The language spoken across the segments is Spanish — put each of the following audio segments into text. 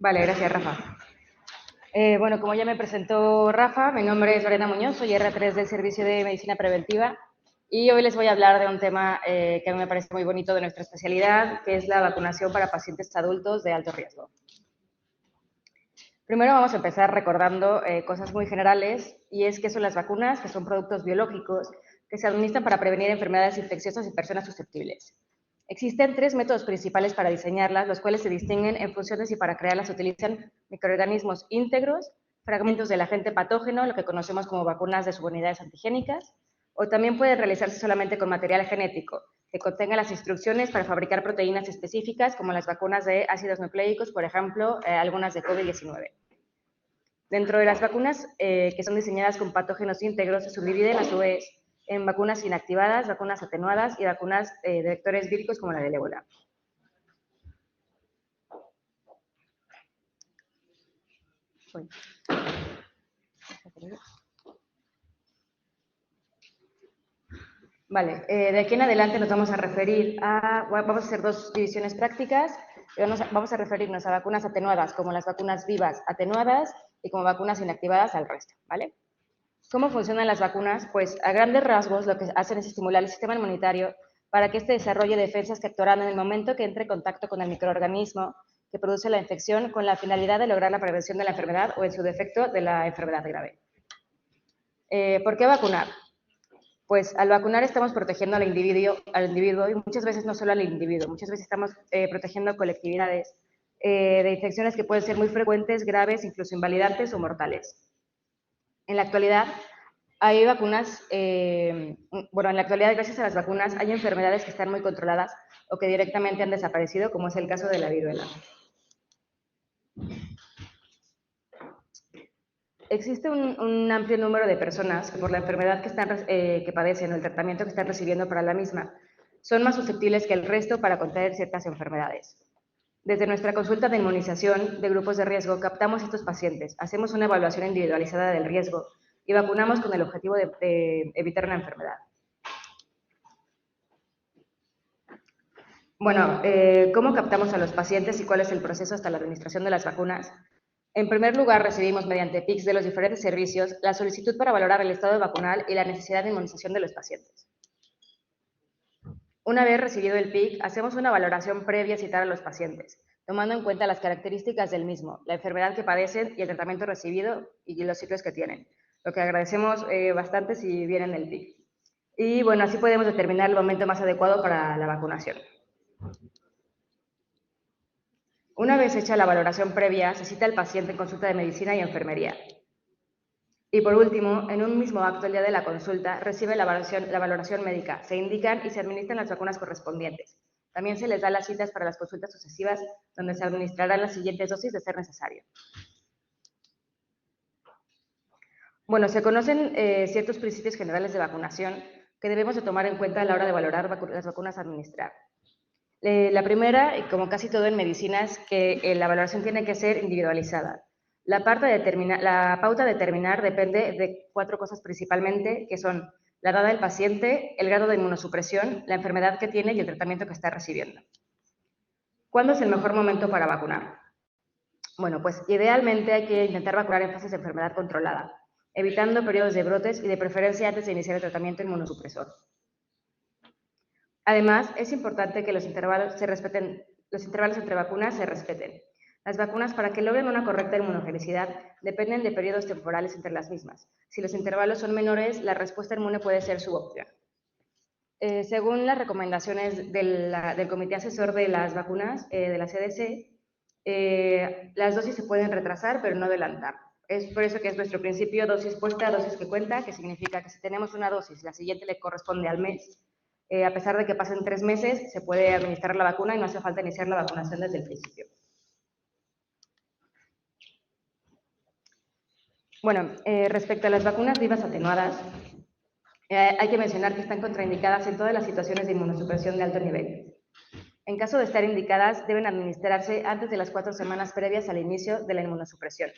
Vale, gracias, Rafa. Bueno, como ya me presentó Rafa, mi nombre es Lorena Muñoz, soy R3 del Servicio de Medicina Preventiva y hoy les voy a hablar de un tema que a mí me parece muy bonito de nuestra especialidad, que es la vacunación para pacientes adultos de alto riesgo. Primero vamos a empezar recordando cosas muy generales, y es que son las vacunas, que son productos biológicos que se administran para prevenir enfermedades infecciosas en personas susceptibles. Existen tres métodos principales para diseñarlas, los cuales se distinguen en función de si para crearlas se utilizan microorganismos íntegros, fragmentos del agente patógeno, lo que conocemos como vacunas de subunidades antigénicas, o también puede realizarse solamente con material genético, que contenga las instrucciones para fabricar proteínas específicas, como las vacunas de ácidos nucleicos, por ejemplo, algunas de COVID-19. Dentro de las vacunas que son diseñadas con patógenos íntegros, se subdividen a su vez en vacunas inactivadas, vacunas atenuadas y vacunas de vectores víricos como la del ébola. Vale, de aquí en adelante nos vamos a referir vamos a hacer dos divisiones prácticas. Vamos a referirnos a vacunas atenuadas como las vacunas vivas atenuadas y como vacunas inactivadas al resto, ¿vale? ¿Cómo funcionan las vacunas? Pues a grandes rasgos lo que hacen es estimular el sistema inmunitario para que éste desarrolle defensas que actuarán en el momento que entre en contacto con el microorganismo que produce la infección, con la finalidad de lograr la prevención de la enfermedad o, en su defecto, de la enfermedad grave. ¿Por qué vacunar? Pues al vacunar estamos protegiendo al individuo y muchas veces no solo al individuo, muchas veces estamos protegiendo colectividades de infecciones que pueden ser muy frecuentes, graves, incluso invalidantes o mortales. En la actualidad hay vacunas, en la actualidad gracias a las vacunas hay enfermedades que están muy controladas o que directamente han desaparecido, como es el caso de la viruela. Existe un amplio número de personas que por la enfermedad que padecen o el tratamiento que están recibiendo para la misma son más susceptibles que el resto para contraer ciertas enfermedades. Desde nuestra consulta de inmunización de grupos de riesgo captamos a estos pacientes, hacemos una evaluación individualizada del riesgo y vacunamos con el objetivo de evitar una enfermedad. Bueno, ¿cómo captamos a los pacientes y cuál es el proceso hasta la administración de las vacunas? En primer lugar, recibimos mediante PICs de los diferentes servicios la solicitud para valorar el estado vacunal y la necesidad de inmunización de los pacientes. Una vez recibido el PIC, hacemos una valoración previa a citar a los pacientes, tomando en cuenta las características del mismo, la enfermedad que padecen y el tratamiento recibido y los ciclos que tienen, lo que agradecemos bastante si vienen el PIC. Y bueno, así podemos determinar el momento más adecuado para la vacunación. Una vez hecha la valoración previa, se cita al paciente en consulta de medicina y enfermería. Y por último, en un mismo acto, el día de la consulta, recibe la valoración médica, se indican y se administran las vacunas correspondientes. También se les da las citas para las consultas sucesivas, donde se administrarán las siguientes dosis de ser necesario. Bueno, se conocen ciertos principios generales de vacunación que debemos de tomar en cuenta a la hora de valorar las vacunas a administrar. La primera, y como casi todo en medicina, es que la valoración tiene que ser individualizada. La pauta a determinar depende de cuatro cosas principalmente, que son la edad del paciente, el grado de inmunosupresión, la enfermedad que tiene y el tratamiento que está recibiendo. ¿Cuándo es el mejor momento para vacunar? Bueno, pues idealmente hay que intentar vacunar en fases de enfermedad controlada, evitando periodos de brotes y de preferencia antes de iniciar el tratamiento inmunosupresor. Además, es importante que los intervalos entre vacunas se respeten. Las vacunas, para que logren una correcta inmunogenicidad, dependen de periodos temporales entre las mismas. Si los intervalos son menores, la respuesta inmune puede ser suboptimal. Según las recomendaciones del Comité Asesor de las Vacunas, de la CDC, las dosis se pueden retrasar, pero no adelantar. Es por eso que es nuestro principio dosis puesta, dosis que cuenta, que significa que si tenemos una dosis, la siguiente le corresponde al mes. A pesar de que pasen 3 meses, se puede administrar la vacuna y no hace falta iniciar la vacunación desde el principio. Bueno, respecto a las vacunas vivas atenuadas, hay que mencionar que están contraindicadas en todas las situaciones de inmunosupresión de alto nivel. En caso de estar indicadas, deben administrarse antes de las 4 semanas previas al inicio de la inmunosupresión.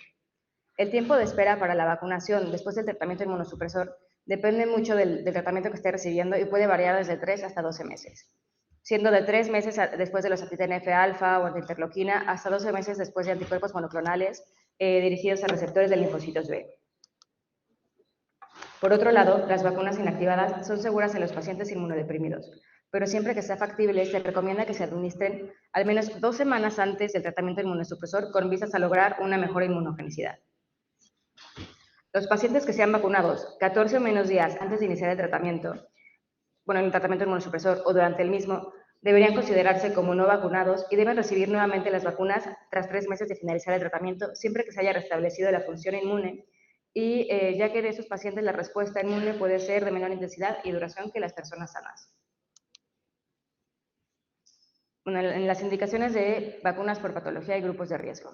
El tiempo de espera para la vacunación después del tratamiento inmunosupresor depende mucho del tratamiento que esté recibiendo y puede variar desde 3 hasta 12 meses. siendo de 3 meses después de los anti-TNF-alfa o anti-interleuquina hasta 12 meses después de anticuerpos monoclonales dirigidos a receptores de linfocitos B. Por otro lado, las vacunas inactivadas son seguras en los pacientes inmunodeprimidos, pero siempre que sea factible se recomienda que se administren al menos 2 semanas antes del tratamiento inmunosupresor con vistas a lograr una mejor inmunogenicidad. Los pacientes que sean vacunados 14 o menos días antes de iniciar el tratamiento inmunosupresor o durante el mismo, deberían considerarse como no vacunados y deben recibir nuevamente las vacunas tras 3 meses de finalizar el tratamiento, siempre que se haya restablecido la función inmune y ya que de esos pacientes la respuesta inmune puede ser de menor intensidad y duración que las personas sanas. Bueno, en las indicaciones de vacunas por patología y grupos de riesgo.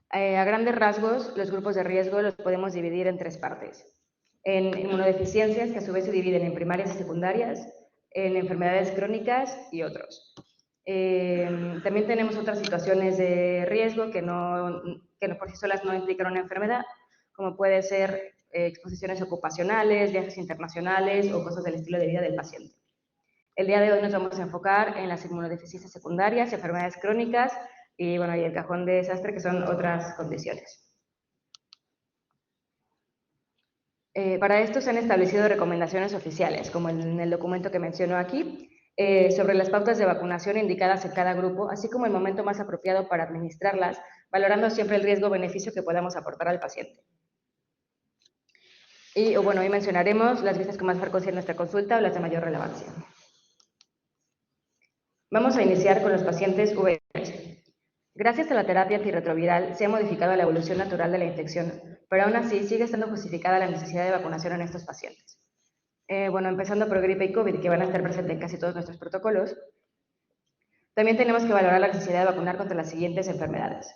A grandes rasgos, los grupos de riesgo los podemos dividir en 3 partes. En inmunodeficiencias, que a su vez se dividen en primarias y secundarias, en enfermedades crónicas y otros. También tenemos otras situaciones de riesgo que por sí solas no implican una enfermedad, como puede ser exposiciones ocupacionales, viajes internacionales o cosas del estilo de vida del paciente. El día de hoy nos vamos a enfocar en las inmunodeficiencias secundarias, enfermedades crónicas y el cajón de desastre, que son otras condiciones. Para esto se han establecido recomendaciones oficiales, como en el documento que menciono aquí, sobre las pautas de vacunación indicadas en cada grupo, así como el momento más apropiado para administrarlas, valorando siempre el riesgo-beneficio que podamos aportar al paciente. Y hoy mencionaremos las vistas con más frecuencia en nuestra consulta o las de mayor relevancia. Vamos a iniciar con los pacientes VIH. Gracias a la terapia antirretroviral se ha modificado la evolución natural de la infección, pero aún así sigue estando justificada la necesidad de vacunación en estos pacientes. Empezando por gripe y COVID, que van a estar presentes en casi todos nuestros protocolos, también tenemos que valorar la necesidad de vacunar contra las siguientes enfermedades.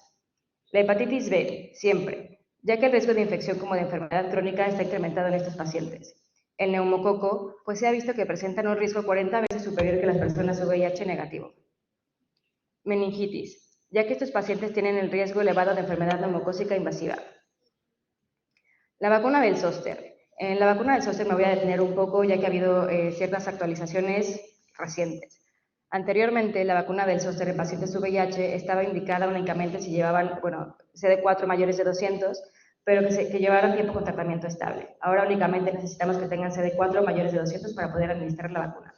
La hepatitis B, siempre, ya que el riesgo de infección como de enfermedad crónica está incrementado en estos pacientes. El neumococo, pues se ha visto que presentan un riesgo 40 veces superior que las personas VIH negativo. Meningitis, ya que estos pacientes tienen el riesgo elevado de enfermedad neumocócica invasiva. La vacuna del zóster. En la vacuna del zóster me voy a detener un poco, ya que ha habido ciertas actualizaciones recientes. Anteriormente, la vacuna del zóster en pacientes VIH estaba indicada únicamente si llevaban, CD4 mayores de 200, pero que llevaran tiempo con tratamiento estable. Ahora únicamente necesitamos que tengan CD4 mayores de 200 para poder administrar la vacuna.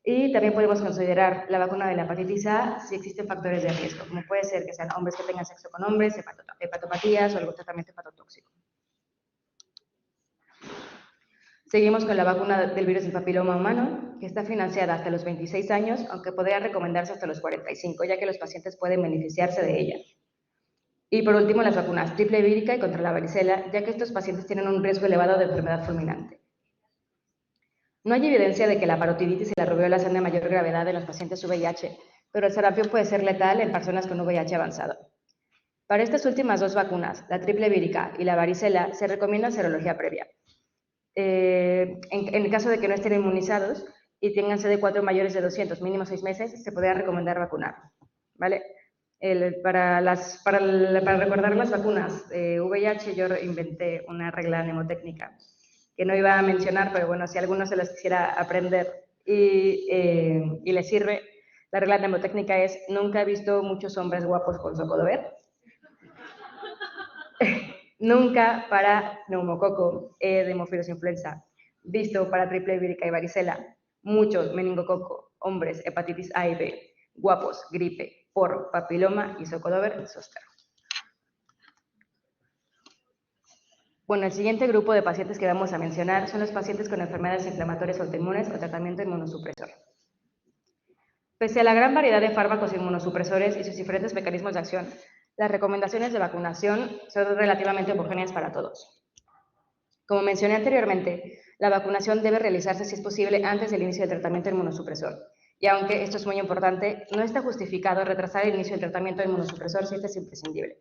Y también podemos considerar la vacuna de la hepatitis A si existen factores de riesgo, como puede ser que sean hombres que tengan sexo con hombres, hepatopatías o algún tratamiento hepatotóxico. Seguimos con la vacuna del virus del papiloma humano, que está financiada hasta los 26 años, aunque podría recomendarse hasta los 45, ya que los pacientes pueden beneficiarse de ella. Y por último, las vacunas triple vírica y contra la varicela, ya que estos pacientes tienen un riesgo elevado de enfermedad fulminante. No hay evidencia de que la parotiditis y la rubiola sean de mayor gravedad en los pacientes VIH, pero el sarampión puede ser letal en personas con VIH avanzado. Para estas últimas 2 vacunas, la triple vírica y la varicela, se recomienda serología previa. En el caso de que no estén inmunizados y tengan CD4 mayores de 200, mínimo 6 meses, se podría recomendar vacunar, ¿vale? Para recordar las vacunas VIH, yo inventé una regla mnemotécnica que no iba a mencionar, pero si alguno se las quisiera aprender y le sirve, la regla mnemotécnica es: nunca he visto muchos hombres guapos con Zocodover. Nunca para neumococo de hemófilos influenza, visto para triple vírica y varicela, muchos meningococo, hombres, hepatitis A y B, guapos, gripe, por papiloma y Zocodover zóster. El siguiente grupo de pacientes que vamos a mencionar son los pacientes con enfermedades inflamatorias autoinmunes o tratamiento inmunosupresor. Pese a la gran variedad de fármacos inmunosupresores y sus diferentes mecanismos de acción, las recomendaciones de vacunación son relativamente homogéneas para todos. Como mencioné anteriormente, la vacunación debe realizarse, si es posible, antes del inicio del tratamiento inmunosupresor. Y aunque esto es muy importante, no está justificado retrasar el inicio del tratamiento inmunosupresor si este es imprescindible.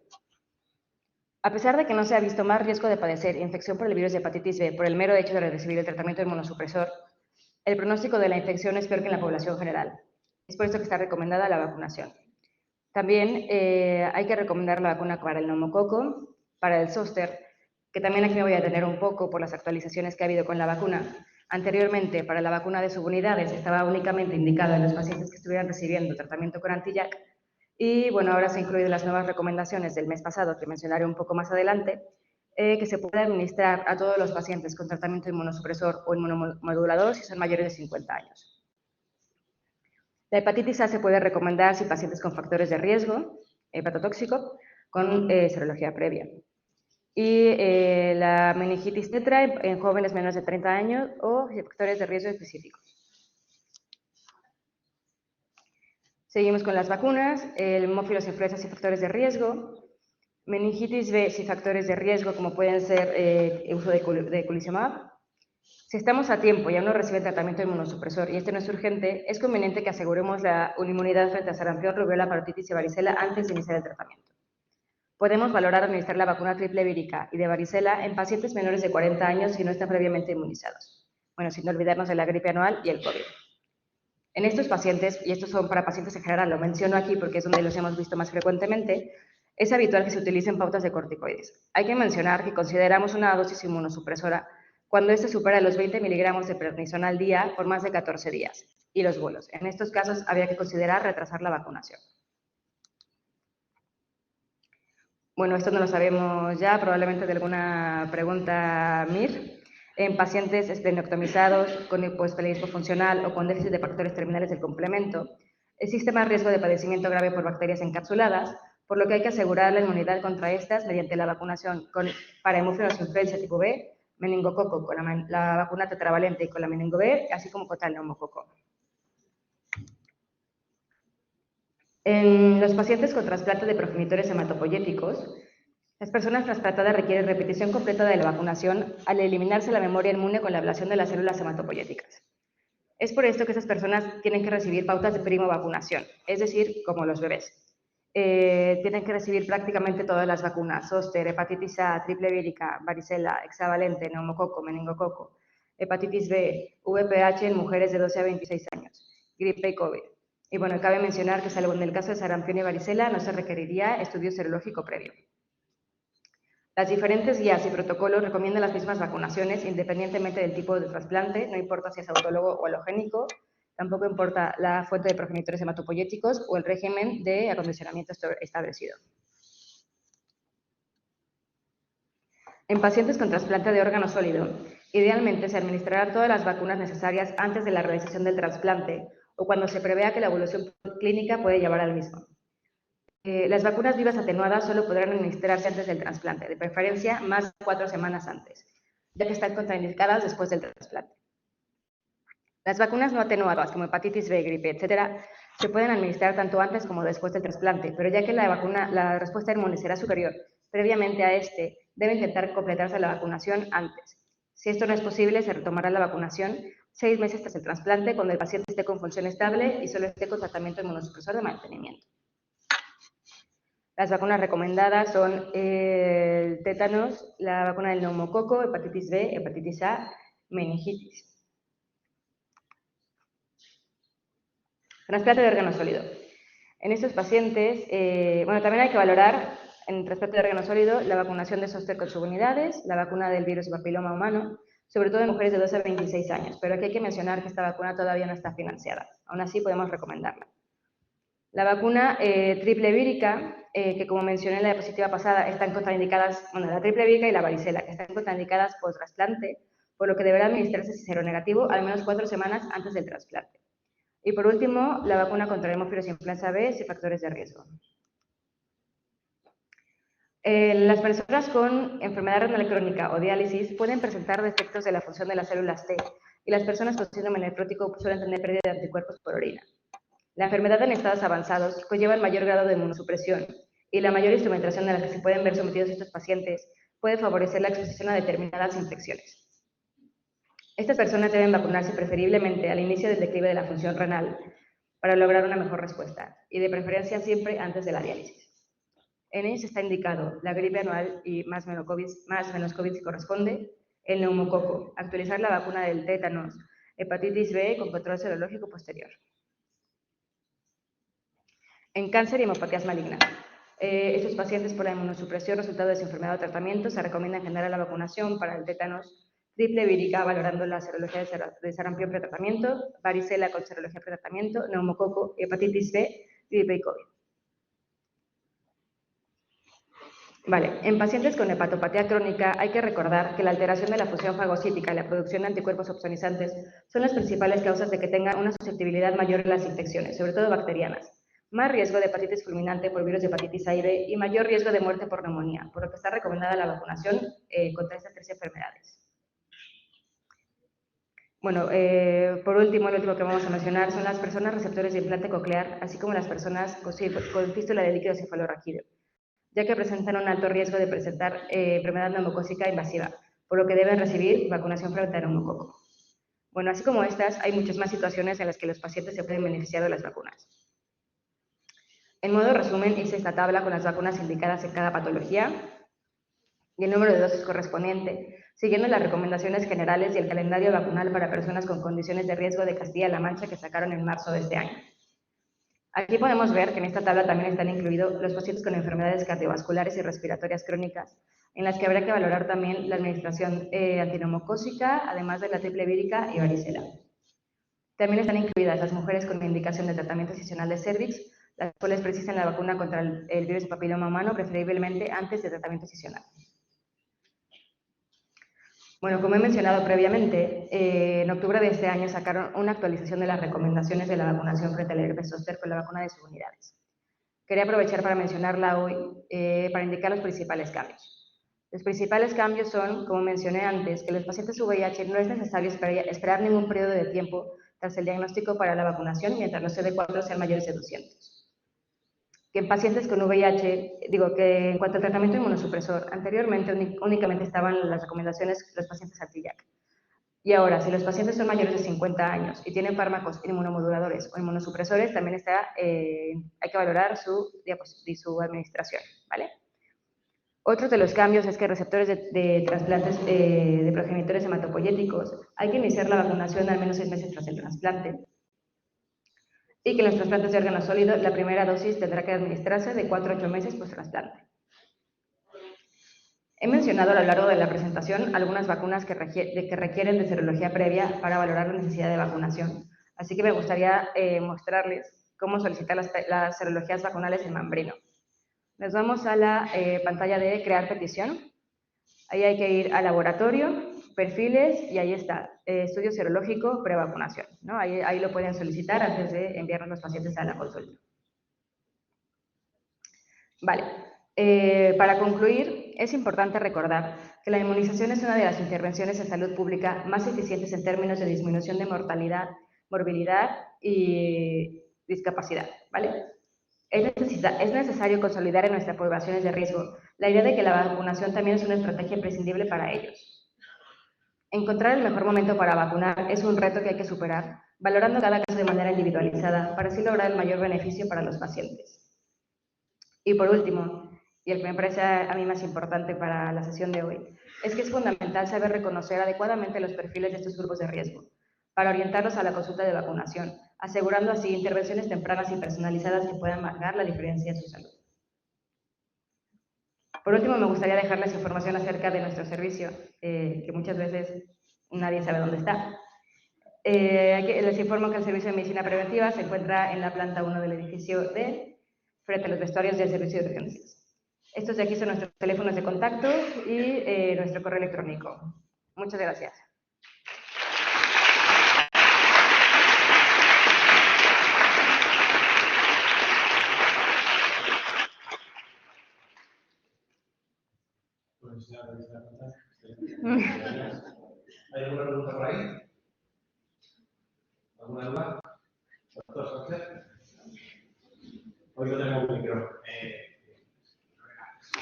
A pesar de que no se ha visto más riesgo de padecer infección por el virus de hepatitis B por el mero hecho de recibir el tratamiento inmunosupresor, el pronóstico de la infección es peor que en la población general. Es por esto que está recomendada la vacunación. También hay que recomendar la vacuna para el neumococo, para el zóster, que también aquí me voy a detener un poco por las actualizaciones que ha habido con la vacuna. Anteriormente, para la vacuna de subunidades estaba únicamente indicada en los pacientes que estuvieran recibiendo tratamiento con anti-JAK y, bueno, ahora se incluyen las nuevas recomendaciones del mes pasado, que mencionaré un poco más adelante, que se puede administrar a todos los pacientes con tratamiento inmunosupresor o inmunomodulador si son mayores de 50 años. La hepatitis A se puede recomendar si pacientes con factores de riesgo hepatotóxico con serología previa. Y la meningitis tetra en jóvenes menores de 30 años o factores de riesgo específicos. Seguimos con las vacunas, el hemófilos influenzas y factores de riesgo, meningitis B y factores de riesgo como pueden ser uso de eculizumab. Si estamos a tiempo y aún no recibe tratamiento inmunosupresor y este no es urgente, es conveniente que aseguremos la inmunidad frente a sarampión, rubiola, parotitis y varicela antes de iniciar el tratamiento. Podemos valorar administrar la vacuna triple vírica y de varicela en pacientes menores de 40 años si no están previamente inmunizados. Bueno, sin olvidarnos de la gripe anual y el COVID. En estos pacientes, y estos son para pacientes en general, lo menciono aquí porque es donde los hemos visto más frecuentemente, es habitual que se utilicen pautas de corticoides. Hay que mencionar que consideramos una dosis inmunosupresora cuando éste supera los 20 miligramos de prednisona al día por más de 14 días, y los bolos. En estos casos habría que considerar retrasar la vacunación. Bueno, esto no lo sabemos ya, probablemente de alguna pregunta MIR. En pacientes esplenectomizados con hipoesplenismo funcional o con déficit de factores terminales del complemento, existe más riesgo de padecimiento grave por bacterias encapsuladas, por lo que hay que asegurar la inmunidad contra estas mediante la vacunación para hemófilos influenza tipo B, meningococo con la vacuna tetravalente y con la meningo B, así como contra el neumococo. En los pacientes con trasplante de progenitores hematopoyéticos, las personas trasplantadas requieren repetición completa de la vacunación al eliminarse la memoria inmune con la ablación de las células hematopoyéticas. Es por esto que esas personas tienen que recibir pautas de primo vacunación, es decir, como los bebés. Tienen que recibir prácticamente todas las vacunas, zóster, hepatitis A, triple vírica, varicela, hexavalente, neumococo, meningococo, hepatitis B, VPH en mujeres de 12 a 26 años, gripe y COVID. Y bueno, cabe mencionar que salvo en el caso de sarampión y varicela no se requeriría estudio serológico previo. Las diferentes guías y protocolos recomiendan las mismas vacunaciones independientemente del tipo de trasplante, no importa si es autólogo o halogénico, tampoco importa la fuente de progenitores hematopoyéticos o el régimen de acondicionamiento establecido. En pacientes con trasplante de órgano sólido, idealmente se administrarán todas las vacunas necesarias antes de la realización del trasplante o cuando se prevea que la evolución clínica puede llevar al mismo. Las vacunas vivas atenuadas solo podrán administrarse antes del trasplante, de preferencia más de 4 semanas antes, ya que están contraindicadas después del trasplante. Las vacunas no atenuadas, como hepatitis B, gripe, etc., se pueden administrar tanto antes como después del trasplante, pero ya que la respuesta inmune será superior previamente a este, debe intentar completarse la vacunación antes. Si esto no es posible, se retomará la vacunación 6 meses tras el trasplante, cuando el paciente esté con función estable y solo esté con tratamiento inmunosupresor de mantenimiento. Las vacunas recomendadas son el tétanos, la vacuna del neumococo, hepatitis B, hepatitis A, meningitis. Trasplante de órgano sólido. En estos pacientes, bueno, también hay que valorar en trasplante de órgano sólido la vacunación de zóster con subunidades, la vacuna del virus de papiloma humano, sobre todo en mujeres de 12 a 26 años, pero aquí hay que mencionar que esta vacuna todavía no está financiada. Aún así, podemos recomendarla. La vacuna triple vírica, que como mencioné en la diapositiva pasada, están contraindicadas, bueno, la triple vírica y la varicela, que están contraindicadas post trasplante, por lo que deberá administrarse seronegativo al menos 4 semanas antes del trasplante. Y por último, la vacuna contra el hemófilos influenza B y factores de riesgo. Las personas con enfermedad renal crónica o diálisis pueden presentar defectos de la función de las células T, y las personas con síndrome nefrótico suelen tener pérdida de anticuerpos por orina. La enfermedad en estados avanzados conlleva el mayor grado de inmunosupresión y la mayor instrumentación a la que se pueden ver sometidos estos pacientes puede favorecer la exposición a determinadas infecciones. Estas personas deben vacunarse preferiblemente al inicio del declive de la función renal para lograr una mejor respuesta y de preferencia siempre antes de la diálisis. En ellos está indicado la gripe anual y más menos COVID si corresponde, el neumococo, actualizar la vacuna del tétanos, hepatitis B con control serológico posterior. En cáncer y hemopatías malignas. Estos pacientes por la inmunosupresión resultado de su enfermedad o tratamiento se recomienda en general la vacunación para el tétanos triple vírica valorando la serología de sarampión pretratamiento, varicela con serología pretratamiento, neumococo, hepatitis B, gripe y COVID. Vale, en pacientes con hepatopatía crónica hay que recordar que la alteración de la función fagocítica y la producción de anticuerpos opsonizantes son las principales causas de que tengan una susceptibilidad mayor a las infecciones, sobre todo bacterianas, más riesgo de hepatitis fulminante por virus de hepatitis A y B y mayor riesgo de muerte por neumonía, por lo que está recomendada la vacunación contra estas tres enfermedades. Bueno, por último, lo último que vamos a mencionar son las personas receptores de implante coclear, así como las personas con fístula de líquido cefalorraquídeo, ya que presentan un alto riesgo de presentar enfermedad neumocócica invasiva, por lo que deben recibir vacunación frente a neumococo. Bueno, así como estas, hay muchas más situaciones en las que los pacientes se pueden beneficiar de las vacunas. En modo resumen, hice esta tabla con las vacunas indicadas en cada patología y el número de dosis correspondiente, siguiendo las recomendaciones generales y el calendario vacunal para personas con condiciones de riesgo de Castilla-La Mancha que sacaron en marzo de este año. Aquí podemos ver que en esta tabla también están incluidos los pacientes con enfermedades cardiovasculares y respiratorias crónicas, en las que habrá que valorar también la administración antineumocócica, además de la triple vírica y varicela. También están incluidas las mujeres con indicación de tratamiento excisional de cervix, las cuales precisan la vacuna contra el virus de papiloma humano, preferiblemente antes de tratamiento excisional. Bueno, como he mencionado previamente, en octubre de este año sacaron una actualización de las recomendaciones de la vacunación frente al herpes zóster con la vacuna de subunidades. Quería aprovechar para mencionarla hoy para indicar los principales cambios. Los principales cambios son, como mencioné antes, que los pacientes VIH no es necesario esperar ningún periodo de tiempo tras el diagnóstico para la vacunación mientras los CD4 sean mayores de 200. Que en pacientes con VIH, que en cuanto al tratamiento inmunosupresor, anteriormente únicamente estaban las recomendaciones de los pacientes anti-JAK. Y ahora, si los pacientes son mayores de 50 años y tienen fármacos inmunomoduladores o inmunosupresores, también hay que valorar su administración, ¿vale? Otro de los cambios es que receptores de trasplantes de progenitores hematopoyéticos hay que iniciar la vacunación al menos 6 meses tras el trasplante. Y que en los trasplantes de órgano sólido la primera dosis tendrá que administrarse de 4 a 8 meses post-trasplante. He mencionado a lo largo de la presentación algunas vacunas que requieren de serología previa para valorar la necesidad de vacunación, así que me gustaría mostrarles cómo solicitar las serologías vacunales en Mambrino. Nos vamos a la pantalla de crear petición. Ahí hay que ir a laboratorio, perfiles y ahí está, estudio serológico prevacunación, ¿no? Ahí lo pueden solicitar antes de enviarnos los pacientes a la consulta. Vale, para concluir, es importante recordar que la inmunización es una de las intervenciones en salud pública más eficientes en términos de disminución de mortalidad, morbilidad y discapacidad, ¿vale? Es necesario consolidar en nuestras poblaciones de riesgo la idea de que la vacunación también es una estrategia imprescindible para ellos. Encontrar el mejor momento para vacunar es un reto que hay que superar, valorando cada caso de manera individualizada para así lograr el mayor beneficio para los pacientes. Y por último, y el que me parece a mí más importante para la sesión de hoy, es que es fundamental saber reconocer adecuadamente los perfiles de estos grupos de riesgo, para orientarlos a la consulta de vacunación, asegurando así intervenciones tempranas y personalizadas que puedan marcar la diferencia en su salud. Por último, me gustaría dejarles información acerca de nuestro servicio, que muchas veces nadie sabe dónde está. Les informo que el servicio de medicina preventiva se encuentra en la planta 1 del edificio D, frente a los vestuarios del servicio de urgencias. Estos de aquí son nuestros teléfonos de contacto y nuestro correo electrónico. Muchas gracias. ¿Hay alguna pregunta por ahí? ¿Alguna duda? ¿Doctor Sánchez? Hoy no tenemos un micrófono.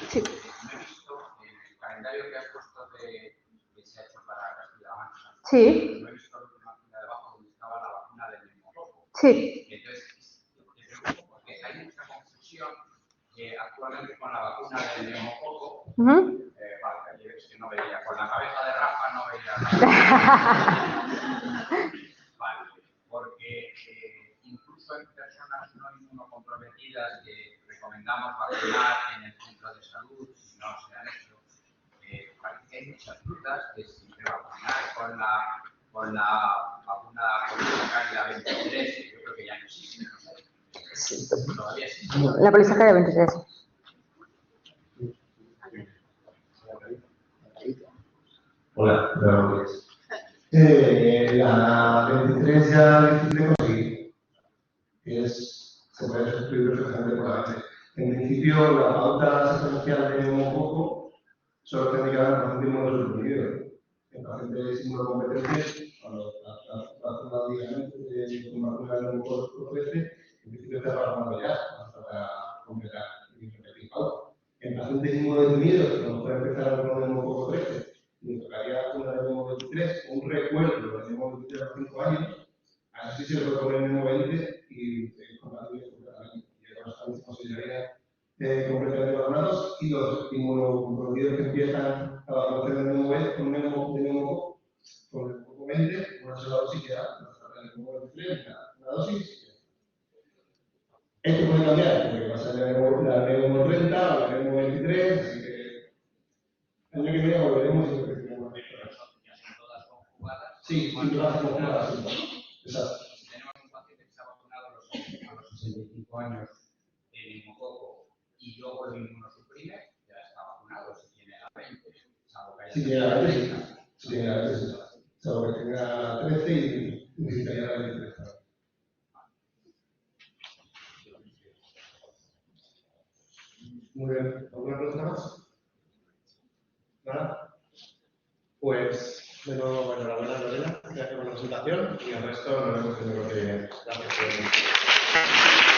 Sí. No he visto el calendario que has puesto que se ha hecho para Castilla-La Mancha. Sí. No he visto la última fila de abajo donde estaba la vacuna del neumococo. Sí. Entonces, te pregunto porque hay mucha confusión actualmente con la vacuna del neumococo. Vale, es que no veía, con la cabeza de Rafa no veía nada. Vale, porque incluso en personas no inmunocomprometidas que recomendamos vacunar en el centro de salud, si no se han hecho, parece que hay muchas dudas de si vacunar con la vacuna polisacaria 23, que yo creo que ya no existe, no sé. Sí. Todavía existe. La polisacaria 23. Hola, buenos días. La 23 ya dijiste conseguir. Se puede suscribir perfectamente por la base. En principio, la pauta secuencial de neumococo solo tiene que haber en paciente inmunosuprimido. En pacientes inmunocompetentes, cuando la medicamentos con vacuna de neumococo 13, en principio está trabajando ya para completar y repetir pauta. En pacientes inmunodeprimidos, vamos a empezar con el neumococo 13. Le tocaría una de Nemo 23, un recuerdo de Nemo 23 a los 5 años, así se le puede poner Nemo 20 y compatible completamente. Y además también se consideraría completamente vacunados y los inmunocomprometidos que empiezan a vacunación de Nemo 20 con Nemo con el Coco 20, una sola dosis que da, el Nemo 23, una dosis. Esto puede cambiar, porque pasa la Nemo 30 o la Nemo 23, así que el año que viene volveremos y repetiríamos. Sí, todas conjugadas. Exacto. Si tenemos un paciente que se ha vacunado a los 65 años en neumococo y luego lo inmunosuprime, ya está vacunado. Si tiene la 20, salvo que haya. Si tiene la 20, sí. Si tiene la 20, sí. Salvo que tenga 13 y necesitaría la 23. Muy bien. ¿Alguna pregunta más? ¿Nada? Pues, de nuevo, enhorabuena, Lorena. Gracias por la presentación y el resto nos vemos en el que viene. Gracias por venir.